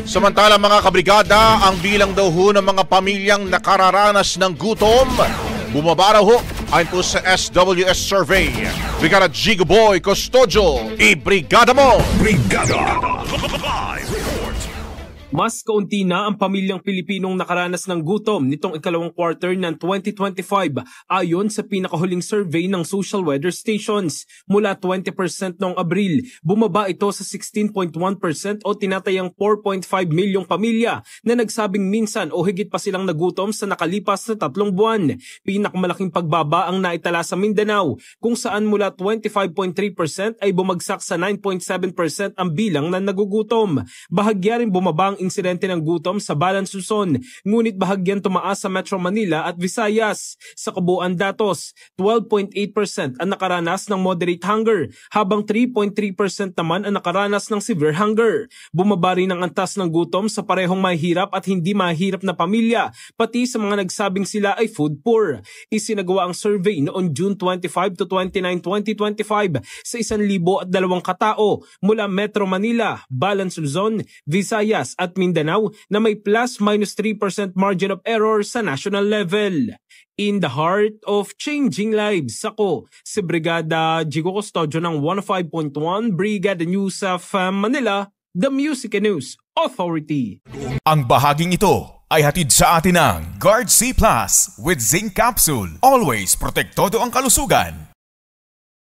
Samantala mga kabrigada, ang bilang daw ho ng mga pamilyang nakararanas ng gutom, bumaba raw ho ayon po sa SWS survey. Brigada Jigo Boy Custodio, i-brigada mo! Brigada! Live report! Mas kaunti na ang pamilyang Pilipinong nakaranas ng gutom nitong ikalawang quarter ng 2025 ayon sa pinakahuling survey ng social weather stations. Mula 20% noong Abril, bumaba ito sa 16.1% o tinatayang 4.5 milyong pamilya na nagsabing minsan o higit pa silang nagutom sa nakalipas na 3 buwan. Pinakamalaking pagbaba ang naitala sa Mindanao kung saan mula 25.3% ay bumagsak sa 9.7% ang bilang na nagugutom. Bahagya rin bumaba ang insidente ng gutom sa Balan, Luzon, ngunit bahagyan tumaas sa Metro Manila at Visayas. Sa kabuuan datos, 12.8% ang nakaranas ng moderate hunger, habang 3.3% naman ang nakaranas ng severe hunger. Bumaba rin ang antas ng gutom sa parehong mahirap at hindi mahirap na pamilya, pati sa mga nagsabing sila ay food poor. Isinagawa ang survey noong June 25 to 29, 2025 sa 1,002 katao mula Metro Manila, Balan, Luzon, Visayas at Mindanao na may plus-3% margin of error sa national level. In the heart of changing lives, ako si Brigada Jigo Custodio ng 105.1 Brigada News of Manila, the Music and News Authority. Ang bahaging ito ay hatid sa atin ng Guard C Plus with Zinc Capsule. Always protektado ang kalusugan.